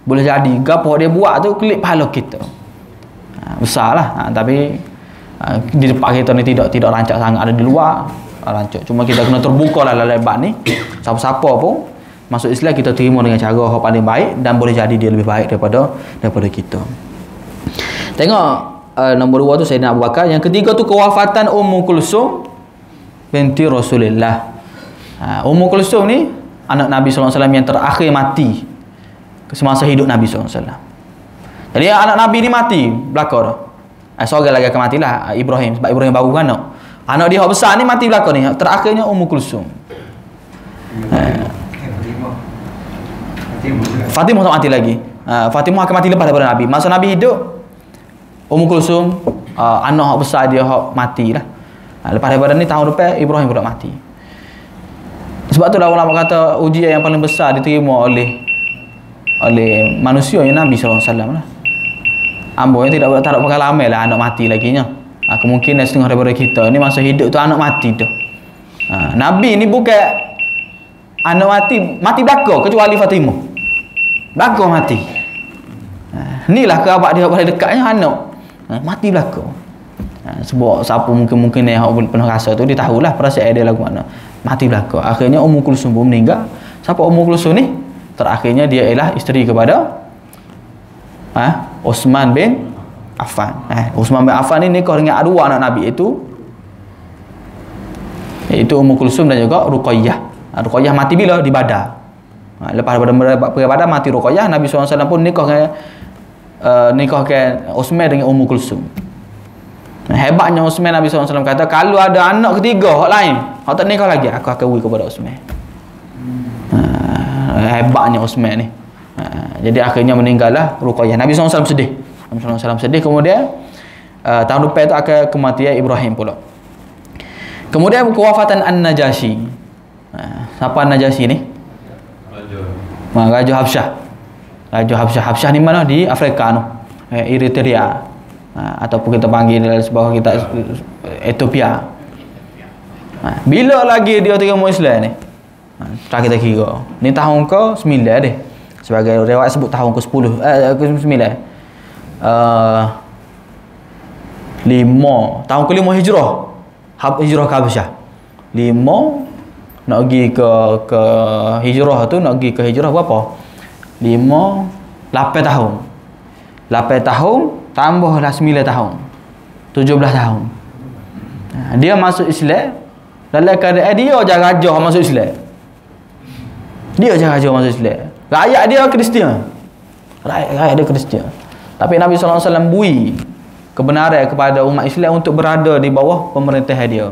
Boleh jadi gapo dia buat tu kelip pahala kita. Besar lah. Tapi di depan kita ni tidak rancak sangat, ada di luar rancak. Cuma kita kena terbuka lah lebat ni. Siapa-siapa pun masuk Islam kita terima dengan cara yang paling baik, dan boleh jadi dia lebih baik daripada kita. Tengok nombor 2 tu Sayyidina Abu Bakar. Yang ketiga tu kewafatan Ummu Kulsum binti Rasulullah. Ummu Kulsum ni anak Nabi SAW yang terakhir mati semasa hidup Nabi SAW. Jadi anak Nabi ni mati belakang dah. Seorang lagi akan matilah, Ibrahim, sebab Ibrahim baru kan anak dia yang besar ni mati belakang ni. Terakhirnya Ummu Kulsum. Fatimah tak mati lagi. Fatimah akan mati lepas daripada Nabi. Masa Nabi hidup, Ummu Kulsum anak besar dia mati lah. Lepas daripada ni tahun depan Ibrahim pula mati. Sebab tu lah ulama kata ujian yang paling besar diterima oleh manusia yang Nabi SAW lah. Ambo yang tak ada pengalaman lah anak mati lagi nya. Kemungkinan setengah daripada kita ni masa hidup tu anak mati tu. Nabi ni bukan anak mati belakang, kecuali Fatimah. Belakang mati. Inilah kerabat dia paling dekatnya anak. Mati belakang. Sebab siapa mungkin yang pernah rasa tu dia tahulah perasaan dia lagu mana. Mati belakang. Akhirnya Ummu Kulsum pun meninggal. Siapa Ummu Kulsum ni? Terakhirnya dia ialah isteri kepada Uthman bin Affan. Uthman bin Affan ni nikah dengan dua anak Nabi iaitu Ummu Kulsum dan juga Ruqayyah. Ruqayyah mati bila? Di Badar. Lepas daripada Badar mati Ruqayyah, Nabi SAW pun nikahkan Uthman dengan Ummu Kulsum. Hebatnya Uthman, Nabi SAW kata kalau ada anak ketiga orang lain orang tak nikah lagi, aku akan wui kepada Uthman. Hebatnya Uthman ni. Jadi akhirnya meninggallah Ruqayyah. Nabi SAW sedih. Nabi SAW sedih. Kemudian tahun depan itu akan kematian Ibrahim pula. Kemudian kewafatan An-Najasyi. Siapa An-Najasyi ni? Raja Habsyah. Raja Habsyah. Habsyah ni mana? Di Afrika tu. Eritrea. Ataupun kita panggil sebagai kita Ethiopia. Bila lagi dia terima Islam ni? Tak kita kira. Ni tahun ke-9 deh. Sebagai riwayat sebut tahun ke-10 ke-9. 5 tahun ke-5 hijrah. Hijrah ke Habsyah. 5 nak pergi ke hijrah tu, nak pergi ke hijrah berapa? 8 tahun. 8 tahun tambahlah 9 tahun. 17 tahun. Dia masuk Islam dalam keadaan dia je raja masuk Islam. Dia je raja masuk Islam. Rakyat dia Kristian. Rakyat dia Kristian. Tapi Nabi SAW bui kebenaran kepada umat Islam untuk berada di bawah pemerintahan dia,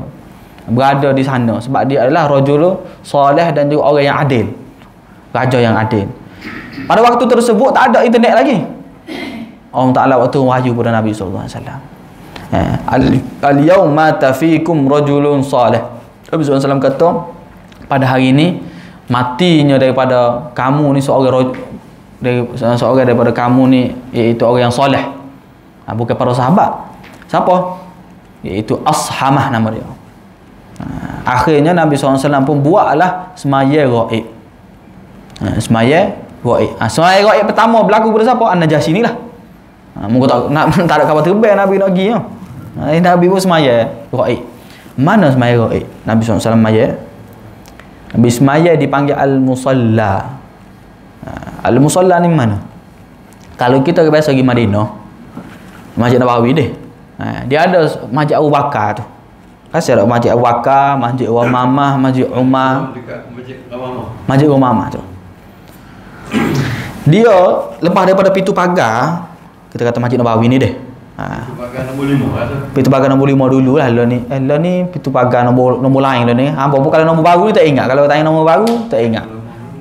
berada di sana, sebab dia adalah rajul soleh dan juga orang yang adil, raja yang adil. Pada waktu tersebut tak ada internet lagi. Allah Ta'ala waktu wahyu kepada Nabi SAW, al-yawma tafikum rajulun salih. Nabi SAW kata, pada hari ini matinya daripada kamu ni seorang daripada kamu ni, iaitu orang yang soleh. Bukan para sahabat. Siapa? Iaitu Ashamah nama dia. Akhirnya Nabi SAW pun buatlah semaya ghaib. Semaya ghaib. Semaya ghaib pertama berlaku pada siapa? An-Najasyi ni lah. Muka tak ada khabar terbang Nabi nak pergi. Nabi pun semaya ghaib. Mana semaya ghaib? Nabi SAW semaya. Nabi semaya dipanggil Al-Musalla. Al-Musalla ni mana? Kalau kita biasa pergi Madinah, Masjid Nabawi deh. Dia ada Masjid Abu Bakar tu. Kasih ada Masjid Abu Bakar, Masjid Umamah, Masjid Umar. Dekat Masjid Umamah. Masjid Umamah tu. Dia lepas daripada pintu pagar, kita kata Masjid Nabawi ni deh. Pagar nombor 5 lah tu. Pintu pagar nombor 5 dulu lah lo ni. Lo ni pintu pagar nombor lain lo ni. Hampa pun kalau nombor baru tak ingat. Kalau tanya nombor baru tak ingat.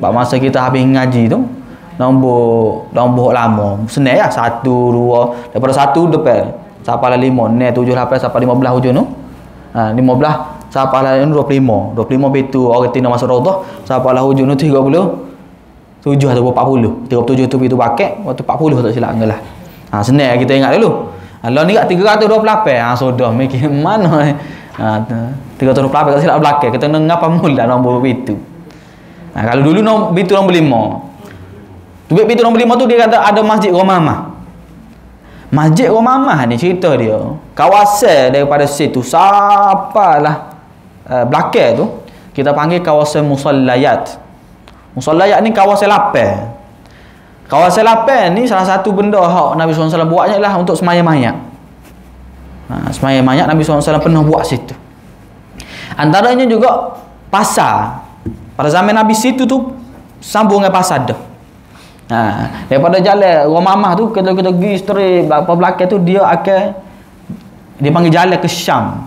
Sebab masa kita habis ngaji tu, nombor lama. Senang lah 1 2 daripada 1 depan sampai lah 5, 6 7 8 sampai 15 hujung tu. 15 sampai lah 25 pintu orang tina masuk raudhah sampai lah hujung tu 37 atau 40. 37 tu pintu baket, waktu 40 tak silap lah. Senang kita ingat dulu. Lah ni kat 328. Sudah mikir mana 328 tak silap belakang. Kita nak ngapa mula nombor pintu. Kalau dulu pintu nombor 5. Pintu nombor 5 tu dia kata ada Masjid Umamah. Masjid Umamah ni cerita dia, kawasan daripada situ sampailah belakang tu kita panggil kawasan Musallayat. Musallayat ni kawasan lapar. Kawasan lapar ni salah satu benda hak Nabi SAW buatnya lah untuk semaya mayat. Semaya mayat Nabi SAW pernah buat situ. Antaranya juga pasar. Pada zaman Nabi situ tu sambung dengan pasar dah. Daripada jalan Rumah tu kita pergi straight belakang tu dia panggil jalan ke Syam.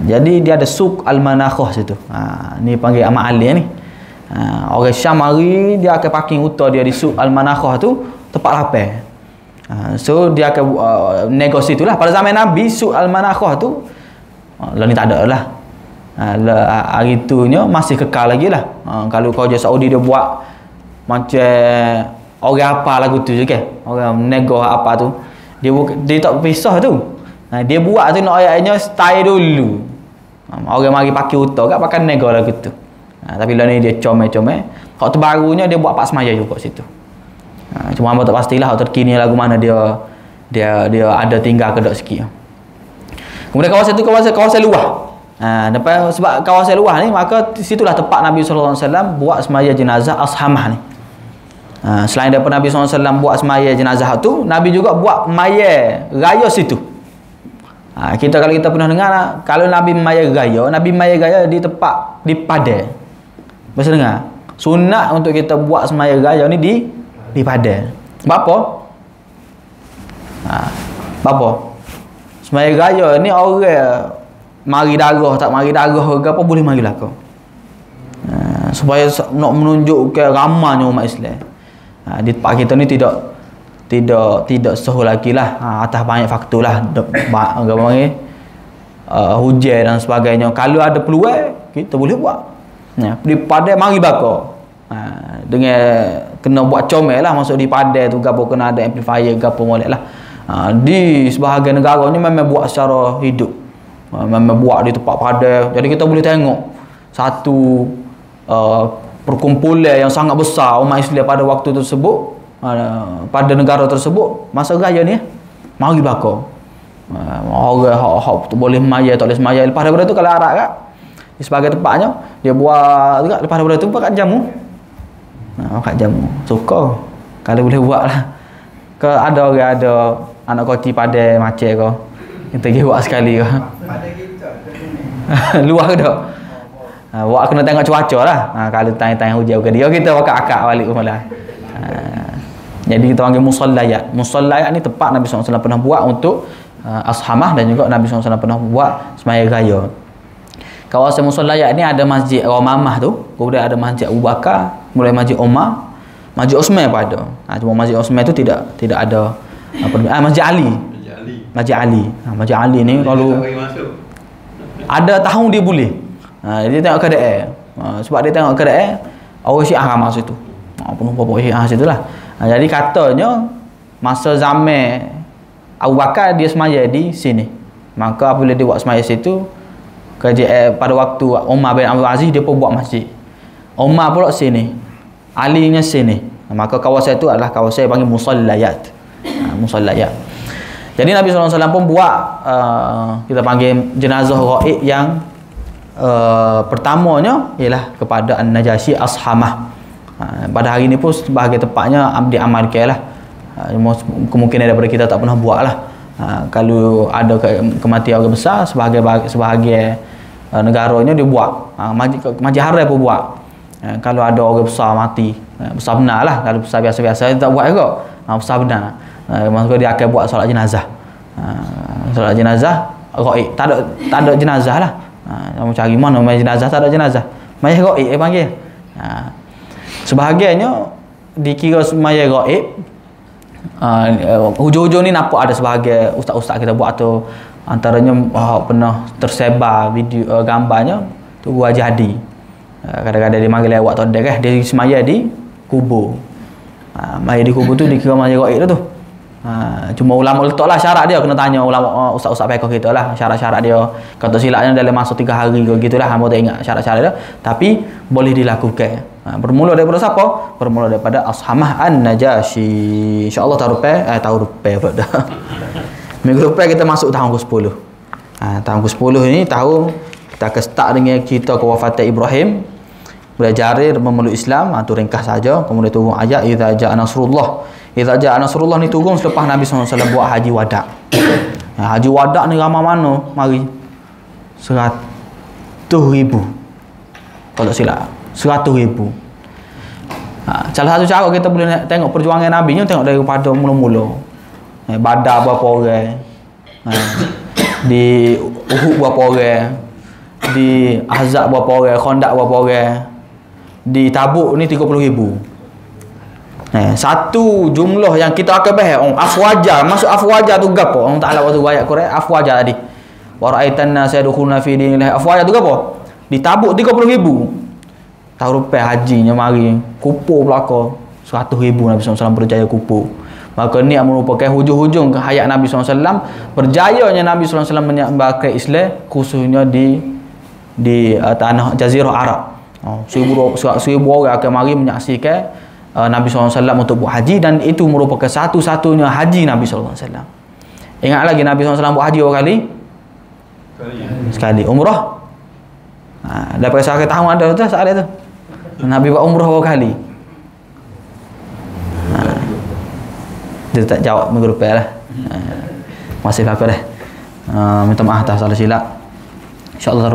Jadi dia ada Suk Al-Manakhah situ. Ni panggil Ahmad Ali ni. Orang Syam mari dia akan parking utah dia di Suk Al-Manakhah tu tempat lapar. So dia akan negosiasi itulah. Pada zaman Nabi Suk Al-Manakhah tu lah ni tak ada lah. Hari itunya masih kekal lagi lah. Kalau kau je Saudi dia buat macam orang apa lagu tu je kan, orang nego apa tu dia tak pisah tu. Dia buat tu nak ayatnya style dulu. Orang mari pakai utah kat pakai nego lagu tu. Tapi lah ni dia comel-comel. Hak terbarunya dia buat pak semaya juga situ. Cuma hamba tak pastilah hak terkini lagu mana dia ada tinggal kedok sikit. Kemudian kawasan tu kawasan luar. Sebab kawasan luar ni maka situlah tempat Nabi SAW buat semaya jenazah Ashamah ni. Selain daripada Nabi SAW buat semaya jenazah tu, Nabi juga buat maya raya situ. Kita kalau kita pernah dengar kalau Nabi maya raya di tempat di Padang. Masa dengar sunat untuk kita buat semaya raya ni di Padang. Sebab apa? Apa? Semaya raya ni orang mari darah tak mari darah ke apa boleh mari belakang. Supaya nak menunjukkan ramainya umat Islam. Di tempat kita ni tidak sahul lagi lah. Atas banyak faktor lah. Hujan dan sebagainya. Kalau ada peluang kita boleh buat. Di Padang mari bakar. Dengan kena buat comel lah masuk di Padang tu gapo kena ada amplifier gapo molek lah. Di sebahagian negara ni memang buat secara hidup. Memang buat di tempat Padang. Jadi kita boleh tengok satu perkumpulan yang sangat besar umat Islam pada waktu tersebut, pada negara tersebut masa raya ni mari bakar. Orang hak boleh maya tak boleh semaya. Lepas daripada tu kalau Arab kat di sebagai tempatnya dia buat juga. Lepas daripada tu pakai jamu. Pakai jamu suka kalau boleh buat lah. Ke ada orang ada anak koti pada macam ke kita pergi buat sekali ke Pada kita luar ke tak? Buat kena tengok cuaca lah. Kalau tanya-tanya hujan ke dia kita pakai akak balik malah. Jadi kita panggil musallayat. Musallayat ni tempat Nabi SAW pernah buat untuk ashamah, dan juga Nabi SAW pernah buat sembahyang raya. Kawasan musallayat ni ada masjid Ramamah tu, kemudian ada masjid Abu Bakar, kemudian masjid Umar, masjid Osman pun ada. Cuma masjid Osman tu tidak ada masjid Ali. Masjid Ali. Masjid Ali ni kalau ada tahun dia boleh. Dia tengok keadaan. Sebab dia tengok keadaan, orang Syiah ramai situ. Penuh pokok Syiah situ lah. Jadi katanya masa zaman Abu Bakar dia semaya di sini. Maka apabila dia buat semaya situ, pada waktu Umar bin Abdul Aziz dia pun buat masjid. Umar pula sini, Alinya sini. Maka kawasan itu adalah kawasan yang panggil musallayat. Musallayat. Jadi Nabi SAW pun buat kita panggil jenazah ghaib yang pertamanya ialah kepada An-Najasyi Ashamah. Pada hari ini pun sebahagian tempatnya diamalkan lah. Kemungkinan daripada kita tak pernah buat lah. Kalau ada kematian orang besar, sebahagian negaranya dia buat. Masjid Haram pun buat. Kalau ada orang besar mati, besar benar lah. Kalau besar biasa-biasa dia tak buat juga. Besar benar, maka dia akan buat solat jenazah. Solat jenazah ghaib. Tak ada jenazah lah. Kamu cari mana main jenazah, tak ada jenazah. Mayat ghaib dia panggil. Sebahagiannya dikira mayat ghaib. Hujung-hujung ni nampak ada sebahagian ustaz-ustaz kita buat tu, antaranya pernah tersebar video gambarnya tu Haji Hadi. Kadang-kadang dia manggil lewat tu dia semaya di kubur. Mayat di kubur tu dikira mayat ghaib tu. Cuma ulama letaklah syarat dia, kena tanya ulama ustaz-ustaz fiqh kita lah syarat-syarat dia. Kata silapnya dalam masa 3 hari ke gitulah, hamba tak ingat syarat-syarat dia, tapi boleh dilakukan. Bermula daripada siapa? Bermula daripada Ashamah An-Najasyi. InsyaAllah tahun depan dah. Minggu depan kita masuk tahun ke-10. Tahun ke-10 ni tahun kita akan start dengan cerita kewafatan Ibrahim. Belajar memeluk Islam, tu ringkas saja. Kemudian turun ayat idza jaa nasrullah. Idza jaa nasrullah ni turun selepas Nabi SAW buat haji wada'. Haji wada' ni ramai mana? Mari 100,000. Kalau silap 100,000. Salah satu cara kita boleh tengok perjuangan Nabi ni, tengok daripada mula-mula. Badar berapa orang, di Uhud berapa orang, di Ahzab berapa orang, Khandaq berapa orang, di Tabuk ni 30,000. Satu jumlah yang kita akan bahas afwaja. Masuk afwaja tu gapo? Allah Taala waktu ayat Quran afwaja tadi. Wa ra'aitan nas yadkhuluna fi dinillahi afwaja tu gapo? Di Tabuk 30,000. Tahun depan hajinya mari kupur belaka 100,000 Nabi SAW berjaya kupur. Maka ni merupakan hujung-hujung hayat Nabi SAW, berjayanya Nabi SAW menyebarkan Islam khususnya di tanah Jazirah Arab. 1,000 orang akan mari menyaksikan Nabi SAW untuk buat haji, dan itu merupakan satu-satunya haji Nabi SAW. Ingat lagi Nabi SAW buat haji berapa kali? Sekali. Umrah? Daripada saya tahun ada tu saat itu. Nabi buat umrah berapa kali? Dia tak jawab minggu depan lah. Masih aku dah. Minta maaf atas salah silap. InsyaAllah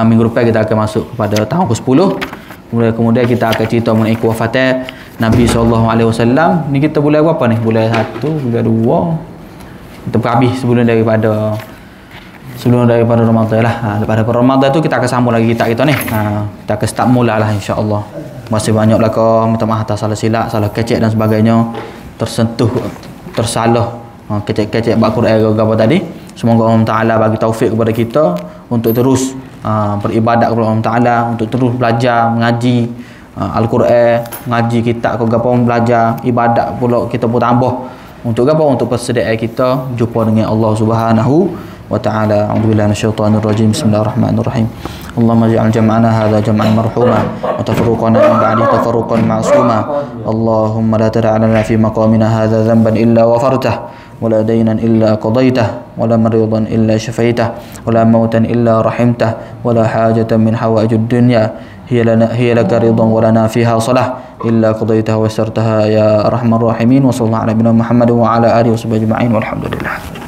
minggu depan kita akan masuk kepada tahun ke-10. Kemudian kita akan cerita mengenai kewafatan Nabi SAW. Ni kita bulan berapa ni? Bulan 1, bulan 2. Kita habis sebelum daripada Ramadan lah. Lepas daripada Ramadan tu kita akan sambung lagi kitab kita ni. Kita akan start mula lah insya-Allah. Masih banyak belaka, minta maaf atas salah silap, salah kecek dan sebagainya, tersentuh, tersalah kecek-kecek bab Quran ke apa tadi. Semoga Allah Taala bagi taufik kepada kita untuk terus beribadat kepada Allah Taala, untuk terus belajar mengaji Al-Quran, ngaji kitab ke apa, belajar ibadat pula kita pun tambah untuk apa, untuk persediaan kita jumpa dengan Allah Subhanahu wa ta'ala. A'udzubillahi minasyaitonir rajim. Bismillahirrahmanirrahim. Allahumma ij'al jam'ana hadza jam'an marhuma wa tafruqana min ba'di tafruqan ma'suma. Allahumma la tada' lana fi maqamina hadza dhanban illa ghafartah wa la daynan illa qadaytah wa la maridan illa shafaitah wa la mautan illa rahimtah wa la hajatan min hawaijid dunya hiya laka ridan wa lana fiha salah illa qadaytaha wa yassartaha ya arhamar rahimin. Wa sallallahu ala nabiyyina Muhammad wa ala alihi wa sahbihi ajma'in walhamdulillah.